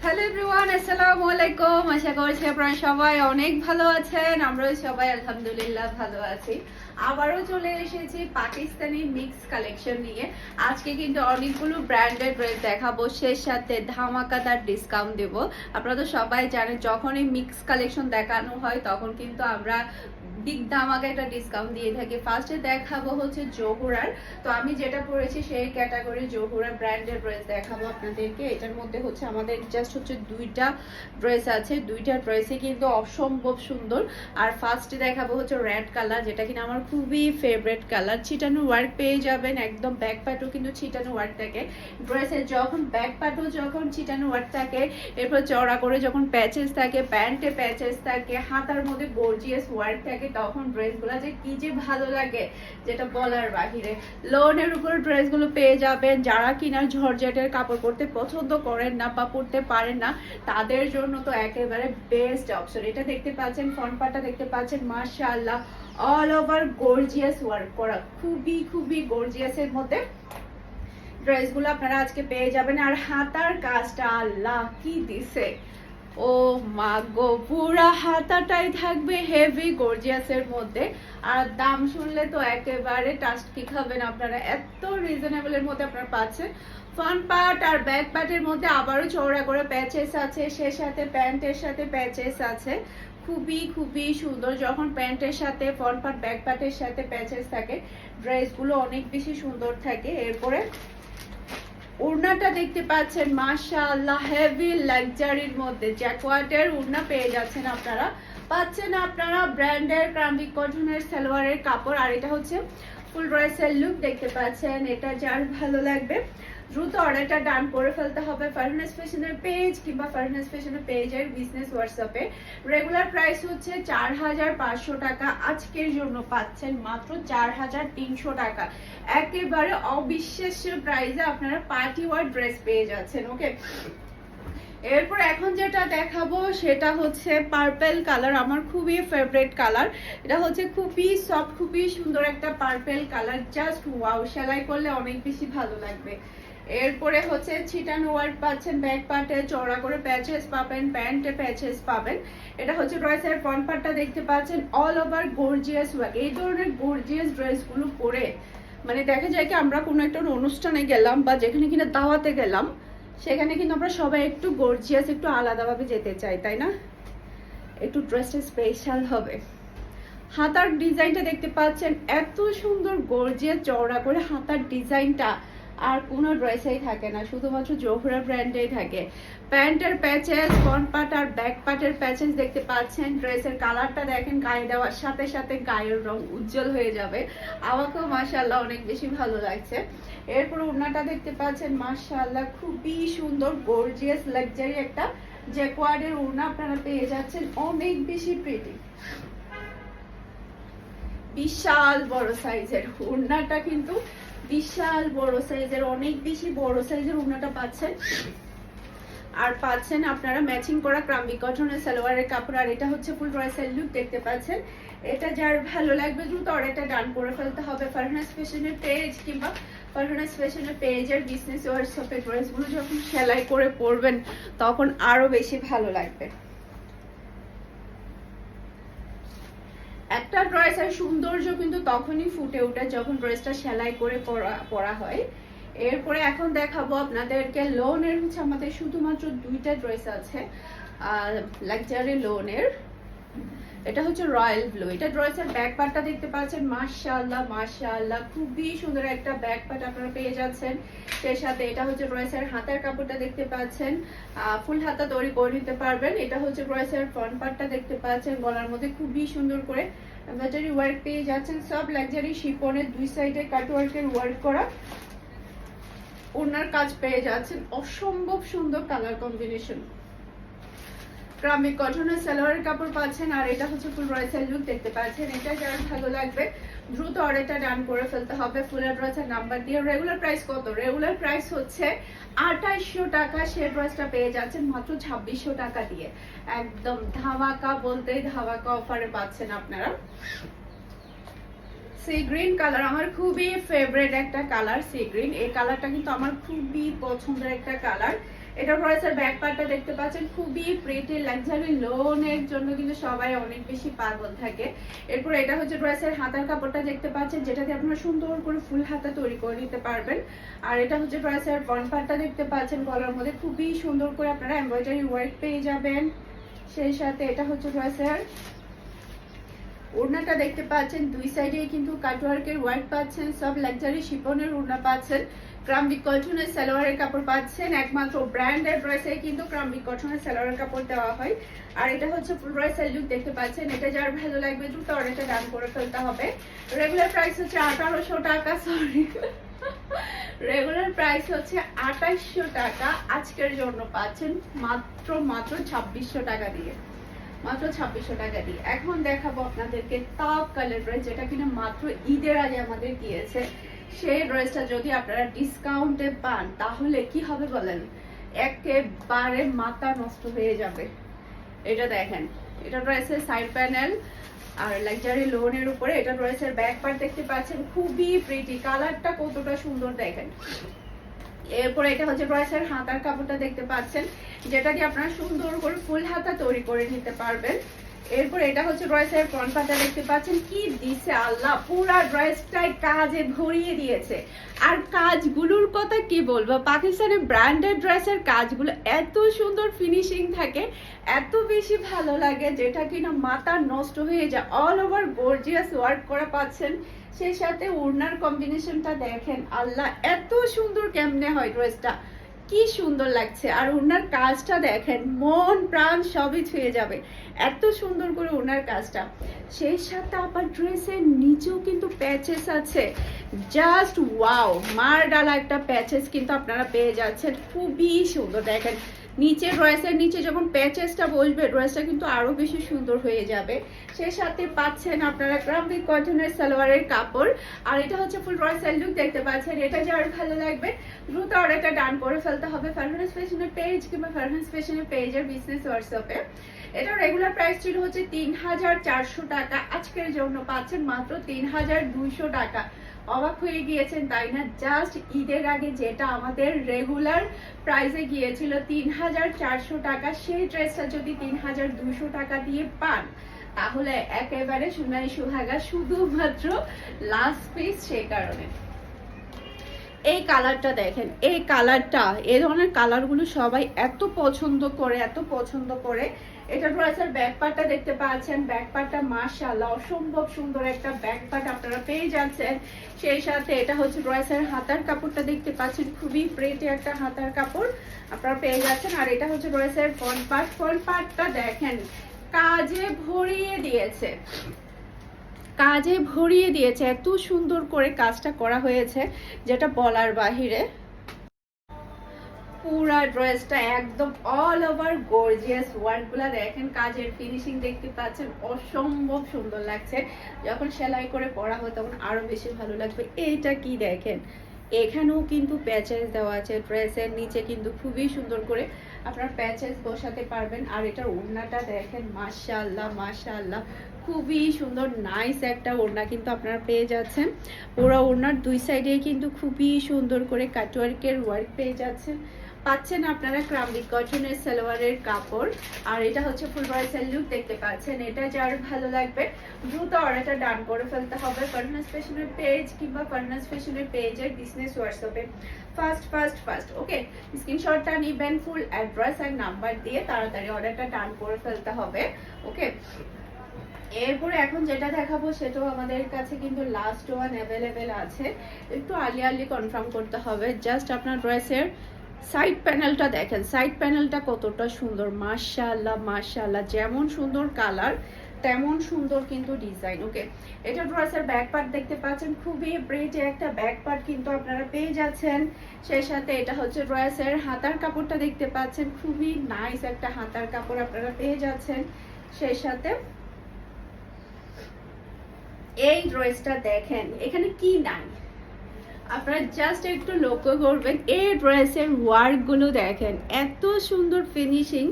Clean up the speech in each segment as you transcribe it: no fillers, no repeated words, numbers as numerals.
Hello everyone, আসসালামু আলাইকুম। আশা করছি আপনারা সবাই অনেক ভালো আছেন। আমরাও সবাই আলহামদুলিল্লাহ ভালো আছি। আবারও চলে এসেছি পাকিস্তানি মিক্স কালেকশন নিয়ে। আজকে কিন্তু অনেকগুলো ব্র্যান্ডেড ড্রেস দেখাবো, সেই সাথে ধামাকাদার ডিসকাউন্ট দেব। আপনারা তো সবাই জানেন যখনই মিক্স কালেকশন দেখানো হয় তখন কিন্তু আমরা বিগ ধামাকা একটা ডিসকাউন্ট দিয়ে থাকি। ফার্স্টে দেখাবো হচ্ছে জোহরার। তো আমি যেটা পরেছি সেই ক্যাটাগরি জোহরা ব্র্যান্ডের ড্রেস দেখাবো আপনাদেরকে। এটার মধ্যে হচ্ছে আমাদের জাস্ট হচ্ছে দুইটা ড্রেস আছে, দুইটা ড্রেসই কিন্তু অসম্ভব সুন্দর। আর ফার্স্টে দেখাবো হচ্ছে রেড কালার, যেটা কিনা আমার খুবই ফেভারিট কালার। ছিটানো ওয়ার্ক পেয়ে যাবেন, একদম ব্যাক পার্টও কিন্তু ছিটানো ওয়ার্ক থাকে ড্রেসের। যখন ব্যাক পার্টও যখন ছিটানো ওয়ার্ক থাকে, এরপর চড়া করে যখন প্যাচেস থাকে, প্যান্টে প্যাচেস থাকে, হাতার মধ্যে গর্জিয়াস ওয়ার্ক থাকে, তখন ড্রেসগুলো যে কি যে ভালো লাগে যেটা বলার বাহিরে। লোনের উপর ড্রেসগুলো পেয়ে যাবেন। যারা কিনা ঝরঝটের কাপড় পরতে পছন্দ করেন না বা পরতে পারেন না, তাদের জন্য তো একেবারে বেস্ট অপশন। এটা দেখতে পাচ্ছেন, ফ্রন্ট পার্টটা দেখতে পাচ্ছেন, মাশাআল্লাহ অল ওভার গর্জিয়াস ওয়ার্ক করা, খুবই খুবই গর্জিয়াসের মধ্যে ড্রেসগুলো আপনারা আজকে পেয়ে যাবেন। আর হাতার কাজটা আল্লাহ কি দিছে, ও মা গো, পুরা হাতাটাই থাকবে হেভি গর্জিয়াসের মধ্যে। আর দাম শুনলে তো একেবারে টাস্কি খাবেন আপনারা, এত রিজনেবলের মধ্যে আপনারা পাচ্ছেন। ফ্রন্ট পার্ট আর ব্যাক পার্টের মধ্যে আবারও চওড়া করে প্যাচেস আছে, সে সাথে প্যান্টের সাথে প্যাচেস আছে, খুবই খুবই সুন্দর। যখন প্যান্টের সাথে ফ্রন্ট পার্ট ব্যাক পার্টের সাথে প্যাচেস থাকে, ড্রেসগুলো অনেক বেশি সুন্দর থাকে। এরপরে ওড়নাটা দেখতে পাচ্ছেন, মাশাআল্লাহ হেভি লাক্সারির মধ্যে জ্যাকওয়ার্ডের ওড়না পেয়ে যাচ্ছেন আপনারা। পাচ্ছেন আপনারা ব্র্যান্ডের ক্রাম্বিক কটনের সালোয়ারের কাপড়। আর এটা হচ্ছে ফুল ড্রেসের লুক দেখতে পাচ্ছেন। এটা যার ভালো লাগবে দ্রুত অর্ডারটা ডান করে ফেলতে হবে ফারহানাস ফ্যাশনের পেজ কিংবা ফারহানাস ফ্যাশনের পেজের বিজনেস হোয়াটসঅ্যাপে। রেগুলার প্রাইস হচ্ছে 4500 টাকা, আজকের জন্য পাচ্ছেন মাত্র 4300 টাকা। একেবারে অবিশ্বাস্য প্রাইসে আপনারা পার্টি ওয়ার ড্রেস পেয়ে যাচ্ছেন। ওকে, এরপর এখন যেটা দেখাবো সেটা হচ্ছে পার্পল কালার, আমার খুবই ফেভারিট কালার। এটা হচ্ছে খুবই সফট, খুবই সুন্দর একটা পার্পল কালার, জাস্ট ওয়াও, সেলাই করলে অনেক বেশি ভালো লাগবে। এরপরে হচ্ছে ছিটানো ওয়ার্ক পাচ্ছেন, ব্যাক পার্টে চওড়া করে প্যাচেস পাবেন, প্যান্টে প্যাচেস পাবেন। এটা হচ্ছে ড্রেসের ফ্রন্ট পার্টটা দেখতে পাচ্ছেন, অল ওভার গর্জিয়াস ওয়ার্ক। এই ধরনের গর্জিয়াস ড্রেসগুলো পরে মানে দেখা যায় কি আমরা কোনো একটা অনুষ্ঠানে গেলাম বা যেখানে কিনা দাওয়াতে গেলাম, সেখানে কিন্তু আমরা সবাই একটু গর্জিয়াস, একটু আলাদাভাবে যেতে চাই, তাই না? একটু ড্রেসটা স্পেশাল হবে। হাতার ডিজাইনটা দেখতে পাচ্ছেন, এত সুন্দর গর্জিয়াস চওড়া করে হাতার ডিজাইনটা আর কোনো ড্রেসেই থাকে না, শুধুমাত্র জোহরা ব্র্যান্ডেই থাকে। প্যান্টের প্যাচেস, ফ্রন্ট পার্ট আর ব্যাক পার্টের প্যাচেস দেখতে পাচ্ছেন। ড্রেসের কালারটা দেখেন, গায়ে দেওয়ার সাথে সাথে গায়ের রং উজ্জ্বল হয়ে যাবে। আমাকেও মাশাআল্লাহ অনেক বেশি ভালো লাগছে। এরপর ওড়নাটা দেখতে পাচ্ছেন, মাশাআল্লাহ খুবই সুন্দর গর্জিয়াস লাক্সারি একটা জ্যাকওয়ার্ডের ওড়না আপনারা পেয়ে যাচ্ছেন, অনেক বেশি প্রিটি, বিশাল বড় সাইজের ওড়নাটা, কিন্তু বিশাল বড় সাইজের, অনেক বেশি বড় সাইজের ওড়নাটা পাচ্ছেন। আর পাচ্ছেন আপনারা ম্যাচিং করা ক্রাম্বিক কটনের সালোয়ারের কাপড়। আর এটা হচ্ছে ফুল ড্রেসের লুক দেখতে পাচ্ছেন। এটা যার ভালো লাগবে দ্রুত অর্ডারটা ডান করে ফেলতে হবে ফারহানাস ফ্যাশনের পেজ কিংবা ফারহানাস ফ্যাশনের পেজের বিজনেস হোয়াটসঅ্যাপে। ড্রেসগুলো যখন সেলাই করে পরবেন তখন আরো বেশি ভালো লাগবে। একটা ড্রেসের সৌন্দর্য কিন্তু তখনই ফুটে ওঠে যখন ড্রেসটা সেলাই করে পরা হয়। এরপরে এখন দেখাবো আপনাদেরকে লোনের হচ্ছে আমাদের শুধুমাত্র দুইটা ড্রেস আছে লাক্সারি লোনের। এটা হচ্ছে রয়্যাল ব্লু। এটা ড্রেসের ব্যাক পার্টটা দেখতে পাচ্ছেন, মাশাআল্লাহ মাশাআল্লাহ খুবই সুন্দর একটা ব্যাক পার্ট আপনারা পেয়ে যাচ্ছেন। সেই সাথে এটা হচ্ছে ড্রেসের হাতার কাপড়টা দেখতে পাচ্ছেন, ফুল হাতা তৈরি করে নিতে পারবেন। এটা হচ্ছে ড্রেসের ফ্রন্ট পার্টটা দেখতে পাচ্ছেন, গলার মধ্যে খুবই সুন্দর করে এমব্রয়ডারি ওয়ার্ক পেয়ে যাচ্ছেন। সব লাক্সারি শিফনের দুই সাইডে কাট ওয়ার্কের ওয়ার্ক করা ওনার কাজ পেয়ে যাচ্ছেন, অসম্ভব সুন্দর কালার কম্বিনেশন। ক্রাম্বিক কটনের সালোয়ারের কাপড় পাচ্ছেন। আর এটা হচ্ছে ফুল ড্রেসের লুক দেখতে পাচ্ছেন। এটা যার ভালো লাগবে দ্রুত অর্ডারটা ডান করে ফেলতে হবে ফুল ড্রেসের নাম্বার দিয়ে। রেগুলার প্রাইস কত? রেগুলার প্রাইস হচ্ছে 2800 টাকা। সে ড্রেসটা পেয়ে যাচ্ছেন মাত্র 2600 টাকা দিয়ে। একদম ধামাকা বলতেই ধামাকা অফারে পাচ্ছেন আপনারা। সি গ্রিন কালার আমার খুবই ফেভারিট একটা কালার, সি গ্রিন। এই কালারটা কিন্তু আমার খুবই পছন্দের একটা কালার। এটা ড্রেসের ব্যাক পার্টটা দেখতে পাচ্ছেন, খুবই প্রিটি লাক্সারি লোনের জন্য কিন্তু সবাই অনেক বেশি পাগল থাকে। এরপর এটা হচ্ছে ড্রেসের হাতার কাপড়টা দেখতে পাচ্ছেন, যেটাতে আপনারা সুন্দর করে ফুল হাতা তৈরি করে নিতে পারবেন। আর এটা হচ্ছে ড্রেসের ফ্রন্ট পার্টটা দেখতে পাচ্ছেন, গলার মধ্যে খুবই সুন্দর করে আপনারা এমব্রয়ডারি ওয়ার্ক পেয়ে যাবেন। সেই সাথে এটা হচ্ছে ড্রেসের ওড়নাটা দেখতে পাচ্ছেন, দুই সাইডে কিন্তু কাটওয়ার্কের ওয়ার্ক পাচ্ছেন, সব লাক্সারি শিফনের ওড়না পাচ্ছেন। ক্রাম্বিক কটনের সালোয়ারের কাপড় পাচ্ছেন, একমাত্র ব্র্যান্ডের ড্রেসে কিন্তু ক্রাম্বিক কটনের সালোয়ারের কাপড় দেওয়া হয়। আর এটা হচ্ছে ফুল ড্রেসের লুক দেখতে পাচ্ছেন। এটা যার ভালো লাগবে দ্রুত অর্ডারটা ডান করে ফেলতে হবে। রেগুলার প্রাইস হচ্ছে 1800 টাকা, সরি রেগুলার প্রাইস হচ্ছে 2800 টাকা। আজকের জন্য পাচ্ছেন মাত্র 2600 টাকা দিয়ে, মাত্র 2600 টাকা দিয়ে। এখন দেখাবো আপনাদেরকে টপ কালার ড্রেস, যেটা কিনা মাত্র ঈদের আগে আমাদের গিয়েছে। সেই ড্রেসটা যদি আপনারা ডিসকাউন্টে পান তাহলে কি হবে বলেন, একেবারে মাথা নষ্ট হয়ে যাবে। এটা দেখেন, এটা ড্রেসের সাইড প্যানেল আর লাক্সারি লোনের উপরে এটা ড্রেসের ব্যাক পার্ট দেখতে পাচ্ছেন, খুবই প্রিটি, কালারটা কতটা সুন্দর দেখেন। এরপর এটা হচ্ছে ড্রেসের হাতার কাপড়টা দেখতে পাচ্ছেন, যেটা দিয়ে আপনারা সুন্দর করে ফুল হাতা তৈরি করে নিতে পারবেন। এরপর এটা হচ্ছে ড্রেসের ফ্রন্ট পার্টটা দেখতে পাচ্ছেন, কি দিছে আল্লাহ, পুরা ড্রেসটাই কাজে ভরিয়ে দিয়েছে। আর কাজগুলোর কথা কি বলবো, পাকিস্তানের ব্র্যান্ডেড ড্রেসের কাজগুলো এত সুন্দর ফিনিশিং থাকে, এত বেশি ভালো লাগে, যেটা কিনা মাথা নষ্ট হয়ে যায়। অল ওভার গর্জিয়াস ওয়ার্ক করা পাচ্ছেন। সেই সাথে ওড়নার কম্বিনেশনটা দেখেন, আল্লাহ এত সুন্দর কেমনে হয় ড্রেসটা, কি সুন্দর লাগছে। আর ওনার কাজটা দেখেন, মন প্রাণ সবই ছুঁয়ে যাবে, এত সুন্দর করে ওনার কাজটা। সেই সাথে আবার ড্রেসের নিচেও কিন্তু প্যাচেস আছে, জাস্ট ওয়াও, মার ডালা একটা প্যাচেস কিন্তু আপনারা পেয়ে যাচ্ছেন, খুবই সুন্দর দেখেন। নিচে ড্রেসের নিচে যখন প্যাচেসটা বসবে, ড্রেসটা কিন্তু আরো বেশি সুন্দর হয়ে যাবে। সেই সাথে পাচ্ছেন আপনারা ক্রাম্বিক কটনের সালোয়ারের কাপড়। আর এটা হচ্ছে ফুল ড্রেসের লুক দেখতে পাচ্ছেন। এটা যার ভালো লাগবে দ্রুত অর্ডারটা ডান করে ফেলতে হবে ফারহানাস ফ্যাশনের পেজ কিংবা ফারহানাস ফ্যাশনের পেজের বিজনেস হোয়াটসঅ্যাপে। এটা রেগুলার প্রাইস ছিল হচ্ছে 3400 টাকা, আজকের জন্য পাচ্ছেন মাত্র 3200 টাকা। অবাক হয়ে গিয়েছেন তাই না? জাস্ট ঈদের আগে যেটা আমাদের রেগুলার প্রাইসে গিয়েছিল 3400 টাকা, সেই ড্রেসটা যদি 3200 টাকা দিয়ে পান তাহলে একেবারে সোনাই সুহাগা, শুধুমাত্র লাস্ট পিস সেই কারণে। এই কালারটা দেখেন, এই কালারটা, এই ধরনের কালারগুলো সবাই এত পছন্দ করে, এত পছন্দ করে। এটা ড্রেসের ব্যাক পার্টটা দেখতে পাচ্ছেন, ব্যাক পার্টটা মাশাআল্লাহ অসম্ভব সুন্দর একটা ব্যাক পার্ট আপনারা পেয়ে যাচ্ছেন। সেই সাথে এটা হচ্ছে ড্রেসের হাতার কাপড়টা দেখতে পাচ্ছেন, খুবই প্রিটি একটা হাতার কাপড় আপনারা পেয়ে যাচ্ছেন। আর এটা হচ্ছে ড্রেসের ফ্রন্ট পার্ট, ফ্রন্ট পার্টটা দেখেন কাজে ভরিয়ে দিয়েছে, কাজে ভরিয়ে দিয়েছে, এত সুন্দর করে কাজটা করা হয়েছে যেটা বলার বাহিরে। পুরা ড্রেসটা একদম অল ওভার গর্জিয়াস ওয়ার্কগুলো দেখেন, কাজের ফিনিশিং দেখতে পাচ্ছেন, অসম্ভব সুন্দর লাগছে। যখন সেলাই করে পরা হয় তখন আরো বেশি ভালো লাগবে। এইটা কি দেখেন, এখানেও কিন্তু প্যাচেস দেওয়া আছে, ড্রেসের নিচে কিন্তু খুবই সুন্দর করে আপনার প্যাচেস বসাতে পারবেন। আর এটার ওড়নাটা দেখেন, মাশাআল্লাহ মাশাআল্লাহ, খুবই সুন্দর নাইস একটা ওড়না কিন্তু আপনারা পেয়ে যাচ্ছেন। পুরো ওড়নার দুই সাইডে কিন্তু খুবই সুন্দর করে কাটওয়ার্কের ওয়ার্ক পেয়ে যাচ্ছেন। পাচ্ছেন আপনারা ক্রাম্বিক কটনের সালোয়ারের কাপড়। আর এটা হচ্ছে ফুল ড্রেসের লুক দেখতে পাচ্ছেন। এটা যার ভালো লাগবে দ্রুত অর্ডারটা ডান করে ফেলতে হবে ফারহানাস ফ্যাশনের পেজ কিংবা ফারহানাস ফ্যাশনের পেজের বিজনেস হোয়াটসঅ্যাপে। ফার্স্ট ওকে, স্ক্রিনশটটা নেবেন, ফুল অ্যাড্রেস আর নাম্বার দিয়ে তাড়াতাড়ি অর্ডারটা ডান করে ফেলতে হবে। ওকে, এরপরে এখন যেটা দেখাবো সেটাও আমাদের কাছে কিন্তু লাস্ট ওয়ান অ্যাভেলেবেল আছে, একটু আর্লি কনফার্ম করতে হবে। জাস্ট আপনার ড্রেসের সাইড প্যানেলটা দেখেন, সাইড প্যানেলটা কতটা সুন্দর, মাশাআল্লাহ মাশাআল্লাহ, যেমন সুন্দর কালার তেমন সুন্দর কিন্তু ডিজাইন। ওকে, এটা ড্রেসের ব্যাক পার্ট দেখতে পাচ্ছেন, খুবই প্রিটি একটা ব্যাক পার্ট কিন্তু আপনারা পেয়ে যাচ্ছেন। সেই সাথে এটা হচ্ছে ড্রেসের হাতার কাপড়টা দেখতে পাচ্ছেন, খুবই নাইস একটা হাতার কাপড় আপনারা পেয়ে যাচ্ছেন। সেই সাথে এই ড্রেসটা দেখেন, এখানে কি নাই আপনারা জাস্ট একটু লক্ষ্য করবেন, এই ড্রেসের ওয়ার্কগুলো দেখেন, এত সুন্দর ফিনিশিং।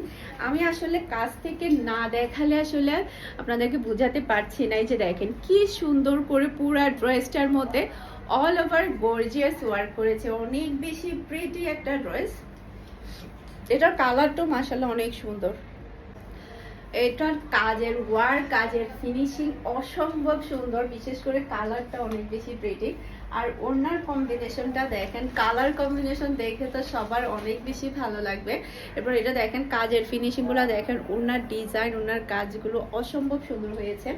আমি আসলে কাছ থেকে না দেখালে আসলে আপনাদেরকে বোঝাতে পারছি না। এই যে দেখেন কি সুন্দর করে পুরো ড্রেসটার মধ্যে অল ওভার গর্জিয়াস ওয়ার্ক করেছে, অনেক বেশি প্রিটি একটা ড্রেস। এটার কালারটাও মাশাআল্লাহ অনেক সুন্দর। এটার কাজের ওয়ার্ক, কাজের ফিনিশিং অসম্ভব সুন্দর, বিশেষ করে কালারটা অনেক বেশি প্রিটি। আর ওনার কম্বিনেশনটা দেখেন, কালার কম্বিনেশন দেখে তো সবার অনেক বেশি ভালো লাগবে। এরপর এটা দেখেন কাজের ফিনিশিংগুলো দেখেন, ওনার ডিজাইন, ওনার কাজগুলো অসম্ভব সুন্দর হয়েছে।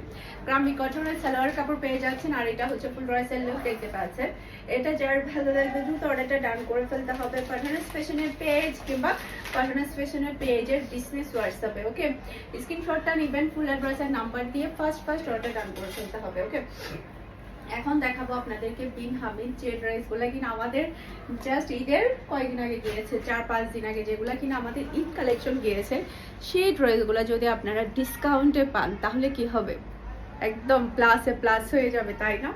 গ্রামী কটনের সালোয়ার কাপড় পেয়ে যাচ্ছেন। আর এটা হচ্ছে ফুল রয়েসের লুক দেখতে পাচ্ছেন। এটা যার ভালো লাগবে দ্রুত অর্ডারটা ডান করে ফেলতে হবে পাঠানোর স্পেশনের পেজ কিংবা পাঠানোর স্পেশনের পেজের বিজনেস হোয়াটসঅ্যাপে। ওকে, স্ক্রিনশটটা নেবেন, ফুল অ্যাড্রেস আর নাম্বার দিয়ে ফার্স্ট অর্ডার ডান করে ফেলতে হবে। ওকে, এখন দেখাবো আপনাদেরকে বিন হামিদ যে ড্রেসগুলো কিনা আমাদের জাস্ট ঈদের কয়েকদিন আগে গিয়েছে, 4-5 দিন আগে, যেগুলো কিনা আমাদের ঈদ কালেকশন গিয়েছে, সেই ড্রেসগুলো যদি আপনারা ডিসকাউন্টে পান তাহলে কি হবে, একদম প্লাসে প্লাস হয়ে যাবে, তাই না?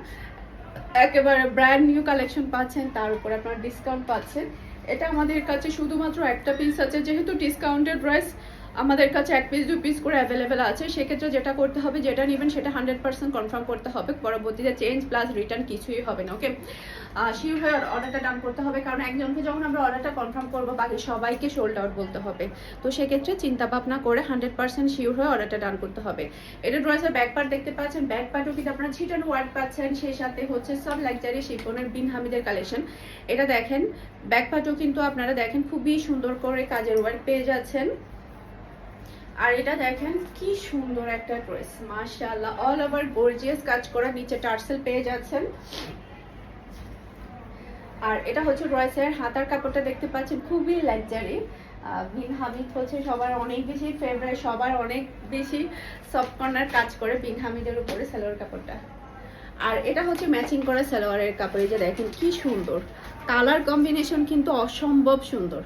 একেবারে ব্র্যান্ড নিউ কালেকশন পাচ্ছেন, তার উপর আপনারা ডিসকাউন্ট পাচ্ছেন। এটা আমাদের কাছে শুধুমাত্র একটা পিস আছে, যেহেতু ডিসকাউন্টেড ড্রেস আমাদের কাছে 1 পিস 2 পিস করে অ্যাভেলেবেল আছে। সেক্ষেত্রে যেটা করতে হবে, যেটা নেবেন সেটা 100% কনফার্ম করতে হবে, পরবর্তীতে চেঞ্জ প্লাস রিটার্ন কিছুই হবে না। ওকে, শিওর হয়ে অর্ডারটা ডান করতে হবে, কারণ একজনকে যখন আমরা অর্ডারটা কনফার্ম করবো বাকি সবাইকে সোল্ড আউট বলতে হবে। তো সেক্ষেত্রে চিন্তা ভাবনা করে 100% শিওর হয়ে অর্ডারটা ডান করতে হবে। এটা ড্রেসের ব্যাক পার্ট দেখতে পাচ্ছেন, ব্যাক পার্টও কিন্তু আপনারা ছিটানো ওয়ার্ক পাচ্ছেন, সেই সাথে হচ্ছে সব লাক্সারি শিফনের বিন হামিদের কালেকশন। এটা দেখেন ব্যাক পার্টও কিন্তু আপনারা দেখেন খুবই সুন্দর করে কাজের ওয়ার্ক পেয়ে যাচ্ছেন। আর এটা দেখেন কি সুন্দর একটা ড্রেস, মাশাআল্লাহ, অল ওভার গর্জিয়াস কাজ করা, নিচে টার্সেল পেয়ে যাচ্ছেন। আর এটা হচ্ছে ড্রেসের হাতার কাপড়টা দেখতে পাচ্ছেন, খুবই লাক্সারি। বিন হামিদ হচ্ছে সবার অনেক বেশি ফেভারিট, সবার অনেক বেশি সফট কর্নার কাজ করে বিন হামিদের উপরে সালোয়ার কাপড়টা। আর এটা হচ্ছে ম্যাচিং করা সালোয়ারের কাপড়, যে দেখেন কি সুন্দর কালার কম্বিনেশন, কিন্তু অসম্ভব সুন্দর।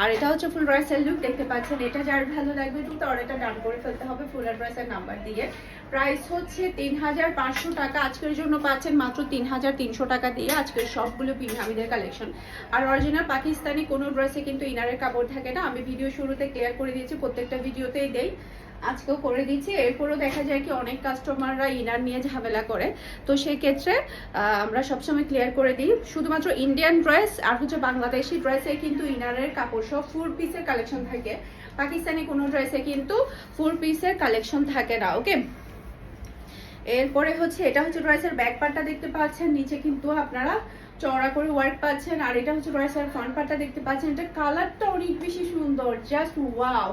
আর এটা হচ্ছে ফুল ড্রেসের লুক দেখতে পাচ্ছেন। এটা যার ভালো লাগবে দ্রুত অর্ডারটা ডান করে ফেলতে হবে ফুল ড্রেসের নাম্বার দিয়ে। প্রাইস হচ্ছে 3500 টাকা, আজকের জন্য পাচ্ছেন মাত্র 3300 টাকা দিয়ে আজকের সবগুলো বিন হামিদের কালেকশন। আর অরিজিনাল পাকিস্তানি কোনো ড্রেসে কিন্তু ইনারের কাপড় থাকে না, আমি ভিডিও শুরুতে ক্লিয়ার করে দিয়েছি, প্রত্যেকটা ভিডিওতেই দেই, আজকেও করে দিচ্ছি। এরপরও দেখা যায় কি অনেক কাস্টমাররা ইনার নিয়ে ঝামেলা করে, তো সেই ক্ষেত্রে আমরা সবসময় ক্লিয়ার করে দিই, শুধুমাত্র ইন্ডিয়ান ড্রেস আর হচ্ছে বাংলাদেশি ড্রেসে কিন্তু ইনারের কাপড় সব 4 পিসের কালেকশন থাকে, পাকিস্তানি কোনো ড্রেসে কিন্তু 4 পিসের কালেকশন থাকে না। ওকে, এরপরে হচ্ছে এটা হচ্ছে ড্রেসের ব্যাক পার্টটা দেখতে পাচ্ছেন, নিচে কিন্তু আপনারা চওড়া করে ওয়ার্ক পাচ্ছেন। আর এটা হচ্ছে ড্রেসের ফ্রন্ট পার্টটা দেখতে পাচ্ছেন, এটা কালারটা অনেক বেশি সুন্দর, জাস্ট ওয়াও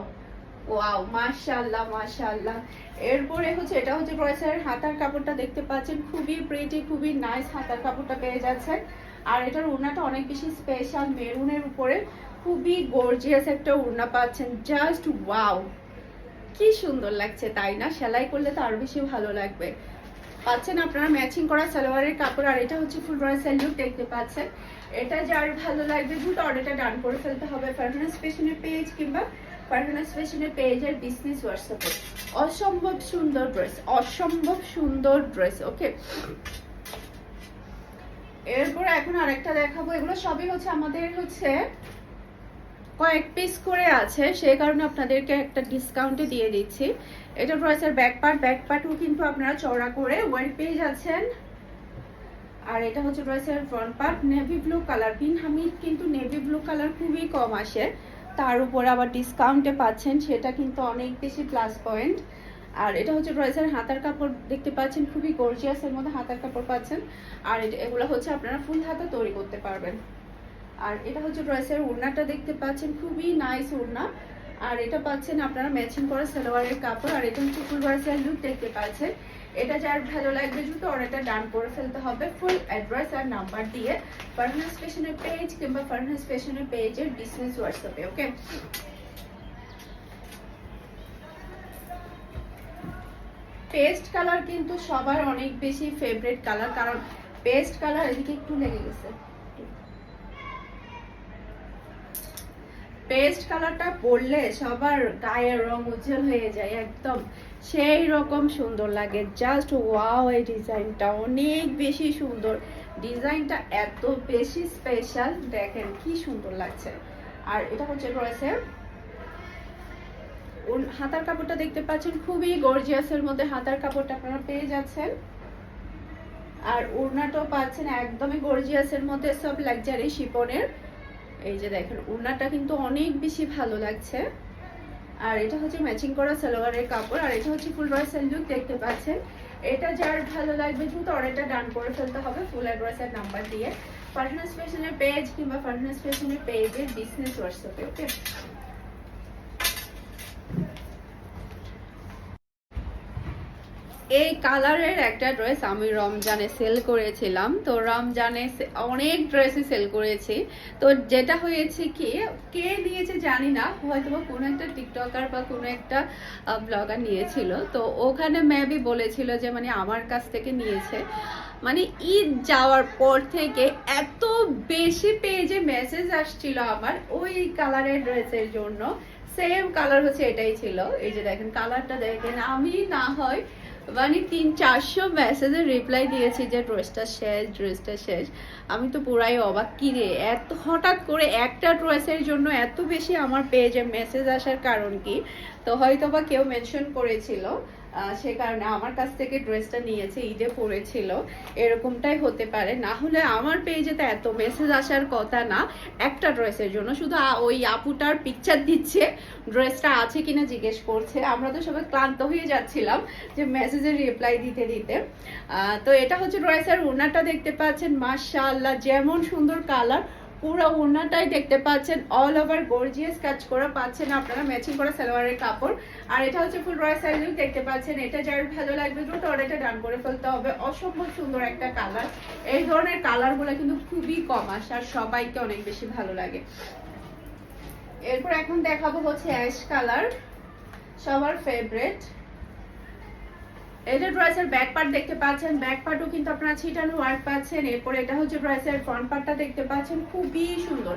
ওয়াও, মাশাআল্লাহ মাশাআল্লাহ। এরপরে হচ্ছে এটা হচ্ছে ড্রেসের হাতার কাপড়টা দেখতে পাচ্ছেন, খুবই প্রিটি, খুবই নাইস হাতার কাপড়টা পেয়ে যাচ্ছেন। আর এটার ওড়নাটা অনেক বেশি স্পেশাল, মেরুনের উপরে খুবই গর্জিয়াস একটা ওড়না পাচ্ছেন, জাস্ট ওয়াও, কি সুন্দর লাগছে তাই না? সেলাই করলে তো আরো বেশি ভালো লাগবে। পাচ্ছেন আপনারা ম্যাচিং করা সালোয়ারের কাপড়। আর এটা হচ্ছে ফুল ড্রেসের লুক দেখতে পাচ্ছেন। এটা যার ভালো লাগবে দ্রুত অর্ডারটা ডান করে ফেলতে হবে ফারহানা স্পেশনের পেজ কিংবা ফারহানা স্পেশনের পেজের বিজনেস হোয়াটসঅ্যাপে। অসম্ভব সুন্দর ড্রেস, অসম্ভব সুন্দর ড্রেস। ওকে, এরপর এখন আরেকটা দেখাবো, এগুলো সবই হচ্ছে আমাদের হচ্ছে কয়েক পিস করে আছে, সেই কারণে আপনাদেরকে একটা ডিসকাউন্টে দিয়ে দিচ্ছি। এটা ড্রেসের ব্যাক পার্টও কিন্তু আপনারা চওড়া করে ওয়ার্ক পেয়ে যাচ্ছেন। আর এটা হচ্ছে ড্রেসের front part, navy blue colour, বিন হামিদ কিন্তু নেভি ব্লু কালার খুবই কম আসে, তার উপরে আবার ডিসকাউন্টে পাচ্ছেন, সেটা কিন্তু অনেক বেশি প্লাস পয়েন্ট। আর এটা হচ্ছে ড্রেসের হাতার কাপড় দেখতে পাচ্ছেন, খুবই গর্জিয়াস এর মধ্যে হাতার কাপড় পাচ্ছেন। আর এগুলো হচ্ছে আপনারা ফুল হাতা তৈরি করতে পারবেন। আর এটা হচ্ছে ড্রেসের ওড়নাটা দেখতে পাচ্ছেন, খুবই নাইস ওড়না। আর এটা পাচ্ছেন আপনারা ম্যাচিং করা সালোয়ারের কাপড়। আর এটা হচ্ছে ফুল ড্রেসের লুক দেখতে পাচ্ছেন। এটা যার ভালো লাগবে দ্রুত অর্ডারটা ডান করে ফেলতে হবে ফুল অ্যাড্রেস আর নাম্বার দিয়ে ফারহানা স্পেশনের পেজ কিংবা ফারহানা স্পেশনের পেজের বিজনেস হোয়াটসঅ্যাপে। ওকে, পেস্ট কালার কিন্তু সবার অনেক বেশি ফেভারিট কালার, কারণ পেস্ট কালার এদিকে একটু লেগে গেছে, পেস্ট কালারটা পরলে সবার গায়ের রং উজ্জ্বল হয়ে যায়, একদম সেই রকম সুন্দর লাগে, জাস্ট ওয়াও। এই ডিজাইনটা অনেক বেশি সুন্দর, ডিজাইনটা এত বেশি স্পেশাল, দেখেন কি সুন্দর লাগছে। আর এটা হচ্ছে ড্রেসের হাতার কাপড়টা দেখতে পাচ্ছেন, খুবই গর্জিয়াসের মধ্যে হাতার কাপড়টা আপনারা পেয়ে যাচ্ছেন। আর ওড়নাটাও পাচ্ছেন একদমই গর্জিয়াসের মধ্যে, সব লাক্সারি শিপনের। এই যে দেখেন ওড়নাটা কিন্তু অনেক বেশি ভালো লাগছে। আর এটা হচ্ছে ম্যাচিং করা সালোয়ারের কাপড়, আর এটা হচ্ছে ফুল ড্রেসের লুক দেখতে পাচ্ছেন। এটা যার ভালো লাগবে দ্রুত অর্ডারটা ডান করে ফেলতে হবে ফুল অ্যাড্রেস আর নাম্বার দিয়ে ফারহানাস ফ্যাশনের পেজ কিংবা ফারহানাস ফ্যাশনের পেজের বিজনেস হোয়াটসঅ্যাপে। ওকে, এই কালারের একটা ড্রেস আমি রমজানে সেল করেছিলাম। তো রমজানে অনেক ড্রেসই সেল করেছি। তো যেটা হয়েছে কি, কে নিয়েছে জানি না, হয়তো কোনো একটা টিকটকার বা কোনো একটা ব্লগার নিয়েছিল। তো ওখানে মেবি বলেছিল যে মানে আমার কাছ থেকে নিয়েছে। মানে ঈদ যাওয়ার পর থেকে এত বেশি পেজে মেসেজ আসছিল আমার ওই কালারের ড্রেসের জন্য। সেম কালার হচ্ছে এটাই ছিল। এই যে দেখেন কালারটা দেখেন, আমি না হয় মানে 300-400 মেসেজের রিপ্লাই দিয়েছি যে ড্রেসটা শেষ, ড্রেসটা শেষ। আমি তো পুরাই অবাক, কি রে এত হঠাৎ করে একটা ড্রেসের জন্য এত বেশি আমার পেজে মেসেজ আসার কারণ কি। তো হয়তো বা কেউ মেনশন করেছিল, সে কারণে আমার কাছ থেকে ড্রেসটা নিয়েছে, ঈদে পরেছিল, এরকমটাই হতে পারে। না হলে আমার পেজে তো এত মেসেজ আসার কথা না একটা ড্রেসের জন্য। শুধু ওই আপুটার পিকচার দিচ্ছে, ড্রেসটা আছে কিনা জিজ্ঞেস করছে। আমরা তো সবাই ক্লান্ত হয়ে যাচ্ছিলাম যে মেসেজের রিপ্লাই দিতে দিতে। তো এটা হচ্ছে ড্রেসের ওড়নাটা দেখতে পাচ্ছেন, মাশাআল্লাহ যেমন সুন্দর কালার, পুরো ওড়নাটাই দেখতে পাচ্ছেন অল ওভার গর্জিয়াস কাজ করা পাচ্ছেন আপনারা, ম্যাচিং করা সালোয়ারের কাপড়। আর এটা হচ্ছে ফুল ড্রেসের লুক দেখতে পাচ্ছেন। এটা যার ভালো লাগবে দ্রুত অর্ডারটা ডান করে ফেলতে হবে। অসম্ভব সুন্দর একটা কালার। এই ধরনের কালারগুলো কিন্তু খুবই কম আসে আর সবাইকে অনেক বেশি ভালো লাগে। এরপর এখন দেখাবো হচ্ছে অ্যাশ কালার, সবার ফেভারিট। এটা ড্রেসের ব্যাক পার্ট দেখতে পাচ্ছেন, ব্যাক পার্টও কিন্তু আপনারা ছিটানো ওয়ার্ক পাচ্ছেন। এরপর এটা হচ্ছে ড্রেসের ফ্রন্ট পার্টটা দেখতে পাচ্ছেন, খুবই সুন্দর।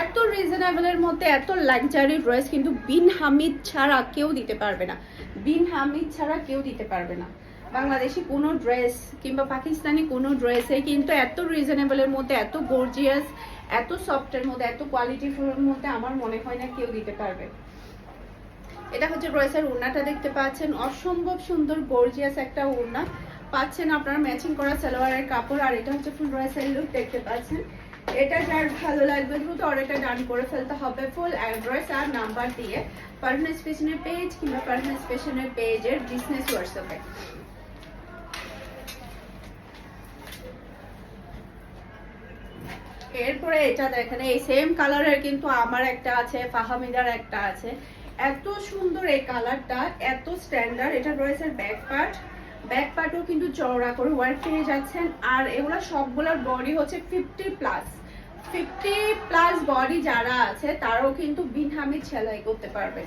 এত রিজনেবলের মধ্যে এত লাক্সারি ড্রেস কিন্তু বিন হামিদ ছাড়া কেউ দিতে পারবে না, বিন হামিদ ছাড়া কেউ দিতে পারবে না। বাংলাদেশি কোনো ড্রেস কিংবা পাকিস্তানি কোনো ড্রেসে কিন্তু এত রিজনেবলের মধ্যে, এত গর্জিয়াস, এত সফটের মধ্যে, এত কোয়ালিটিফুলের মধ্যে আমার মনে হয় না কেউ দিতে পারবে। এটা হচ্ছে ড্রেসের ওড়নাটা দেখতে পাচ্ছেন, অসম্ভব সুন্দর গর্জিয়াস একটা ওড়না পাচ্ছেন আপনারা, ম্যাচিং করা সালোয়ারের কাপড়। আর এটা হচ্ছে ফুল ড্রেসের লুক দেখতে পাচ্ছেন। এটা যার ভালো লাগবে দ্রুত অর্ডারটা ডান করে ফেলতে হবে ফুল অ্যাড্রেস আর নাম্বার দিয়ে ফারহানাস ফ্যাশনের পেজ কিংবা ফারহানাস ফ্যাশনের পেজের বিজনেস হোয়াটসঅ্যাপে। এরপরে এটা দেখেন, এই সেম কালারের কিন্তু আমার একটা আছে, ফাহামিদার একটা আছে। এত সুন্দর এই কালারটা, এত স্ট্যান্ডার্ড। এটা রয়েছে ব্যাক পার্ট, ব্যাক পার্টও কিন্তু চওড়া করে ওয়ার্ক পেয়ে যাচ্ছেন। আর এগুলো সবগুলোর বডি হচ্ছে 50+ বডি যারা আছে তারাও কিন্তু বিন হামিদ সেলাই করতে পারবে।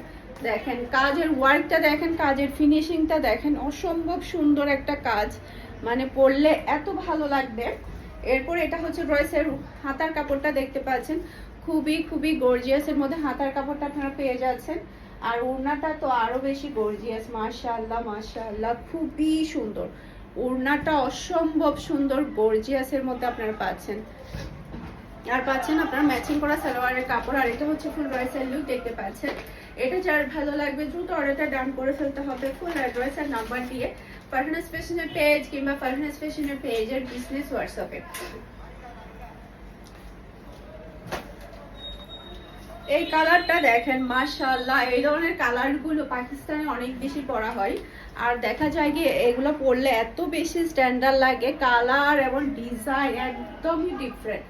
দেখেন কাজের ওয়ার্কটা দেখেন, কাজের ফিনিশিংটা দেখেন, অসম্ভব সুন্দর একটা কাজ, মানে পরলে এত ভালো লাগবে। এরপর এটা হচ্ছে ড্রেসের হাতার কাপড়টা দেখতে পাচ্ছেন, খুবই খুবই গর্জিয়াসের মধ্যে হাতার কাপড়টা আপনারা পেয়ে যাচ্ছেন। আর ওড়নাটা তো আরো বেশি গর্জিয়াস, মাশাআল্লাহ মাশাআল্লাহ, খুবই সুন্দর ওড়নাটা, অসম্ভব সুন্দর গর্জিয়াসের মধ্যে আপনারা পাচ্ছেন। আর পাচ্ছেন আপনারা ম্যাচিং করা সালোয়ারের কাপড়। আর এটা হচ্ছে ফুল ড্রেসের লুক দেখতে পাচ্ছেন। এটা যার ভালো লাগবে দ্রুত অর্ডারটা ডান করে ফেলতে হবে ফুল অ্যাড্রেস আর নাম্বার দিয়ে ফারহানাস ফ্যাশনের পেজ কিংবা ফারহানাস ফ্যাশনের পেজের বিজনেস হোয়াটসঅ্যাপে। এই কালারটা দেখেন, মাশাআল্লাহ এই ধরনের কালারগুলো পাকিস্তানে অনেক বেশি পরা হয়। আর দেখা যায় কি এগুলো পরলে এত বেশি স্ট্যান্ডার্ড লাগে, কালার এবং ডিজাইন একদমই different.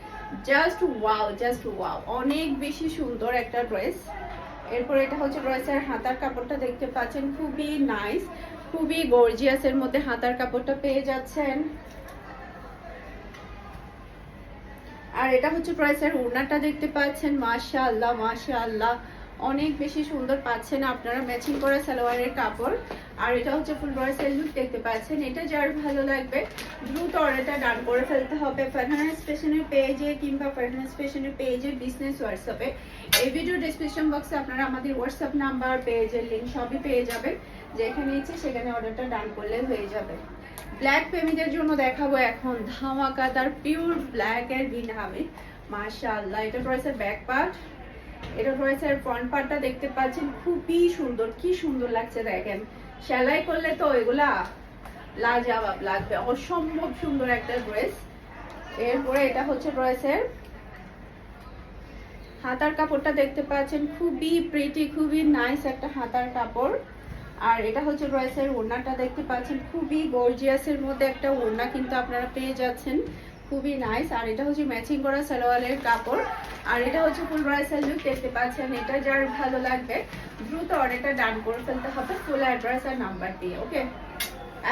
Just wow, just wow, অনেক বেশি সুন্দর একটা ড্রেস। এরপর এটা হচ্ছে ড্রেসের হাতার কাপড়টা দেখতে পাচ্ছেন, খুবই নাইস, খুবই গর্জিয়াসের মধ্যে হাতার কাপড়টা পেয়ে যাচ্ছেন। আর এটা হচ্ছে ড্রেসের ওড়নাটা দেখতে পাচ্ছেন, মাশাআল্লাহ মাশাআল্লাহ, অনেক বেশি সুন্দর পাচ্ছেন আপনারা, ম্যাচিং করা সালোয়ারের কাপড়। আর এটা হচ্ছে ফুল ড্রেসের লুক দেখতে পাচ্ছেন। এটা যার ভালো লাগবে দ্রুত অর্ডারটা ডান করে ফেলতে হবে ফারহানাস ফ্যাশনের পেজে কিংবা ফারহানাস ফ্যাশনের পেজের বিজনেস হোয়াটসঅ্যাপে। এই ভিডিও ডেসক্রিপশন বক্সে আপনারা আমাদের হোয়াটসঅ্যাপ নাম্বার, পেজের লিঙ্ক সবই পেয়ে যাবেন, যেখানে ইচ্ছে সেখানে অর্ডারটা ডান করলে হয়ে যাবে। ব্ল্যাক প্রেমীদের জন্য দেখাবো এখন ধামাকাদার পিওর ব্ল্যাক এর বিন হামিদ, মাশাআল্লাহ। এটা ড্রেসের ব্যাক পার্ট, এটা ড্রেসের ফ্রন্ট পার্টটা দেখতে পাচ্ছেন, খুবই সুন্দর, কি সুন্দর লাগছে দেখেন। সেলাই করলে তো এগুলা লাজবাব লাগবে, অসম্ভব সুন্দর একটা ড্রেস। এরপরে এটা হচ্ছে ড্রেসের হাতার কাপড়টা দেখতে পাচ্ছেন খুবই প্রিটি, খুবই নাইস একটা হাতার কাপড়। আর এটা হচ্ছে ড্রেসের ওড়নাটা দেখতে পাচ্ছেন, খুবই গর্জিয়াসের মধ্যে একটা ওড়না কিন্তু আপনারা পেয়ে যাচ্ছেন, খুবই নাইস। আর এটা হচ্ছে ম্যাচিং করা সালোয়ারের কাপড়। আর এটা হচ্ছে ফুল ড্রেসের লুক দেখতে পাচ্ছেন। এটা যার ভালো লাগবে দ্রুত অর্ডারটা ডান করে ফেলতে হবে ফুল অ্যাড্রেস আর নাম্বার দিয়ে। ওকে,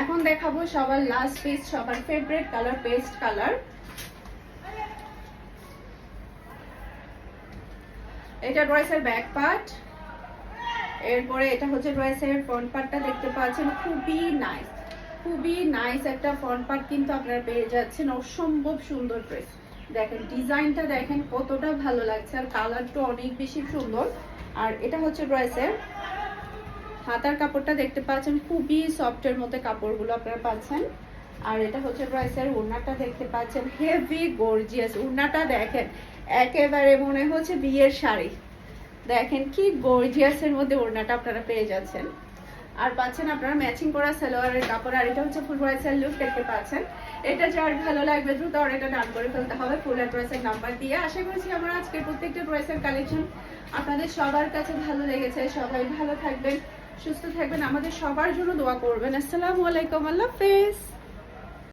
এখন দেখাবো সবার লাস্ট পিস, সবার ফেভারিট কালার, পেস্ট কালার। এটা ড্রেসের ব্যাক পার্ট, এরপরে এটা হচ্ছে ড্রেসের ফ্রন্ট পার্টটা দেখতে পাচ্ছেন, খুবই নাইস, খুবই নাইস একটা ফ্রন্ট পার্ট কিন্তু আপনারা পেয়ে যাচ্ছেন। অসম্ভব সুন্দর ড্রেস, দেখেন ডিজাইনটা দেখেন কতটা ভালো লাগছে, আর কালারটা অনেক বেশি সুন্দর। আর এটা হচ্ছে ড্রেসের হাতার কাপড়টা দেখতে পাচ্ছেন, খুবই সফটের মধ্যে কাপড়গুলো আপনারা পাচ্ছেন। আর এটা হচ্ছে ড্রেসের ওড়নাটা দেখতে পাচ্ছেন, হেভি গর্জিয়াস ওড়নাটা দেখেন, একেবারে মনে হচ্ছে বিয়ের শাড়ি। দেখেন কি গর্জিয়াসের মধ্যে ওড়নাটা আপনারা পেয়ে যাচ্ছেন। আর পাচ্ছেন আপনারা ম্যাচিং করা সালোয়ারের কাপড়। আর এটা হচ্ছে ফুল ড্রেসের লুক দেখতে পাচ্ছেন। এটা যার ভালো লাগবে দ্রুত অর্ডারটা ডান করে ফেলতে হবে ফুল অ্যাড্রেসের নাম্বার দিয়ে। আশা করছি আমার আজকের প্রত্যেকটা ড্রেসের কালেকশন আপনাদের সবার কাছে ভালো লেগেছে। সবাই ভালো থাকবেন, সুস্থ থাকবেন, আমাদের সবার জন্য দোয়া করবেন। আসসালামু আলাইকুম, আল্লাহ হাফেজ।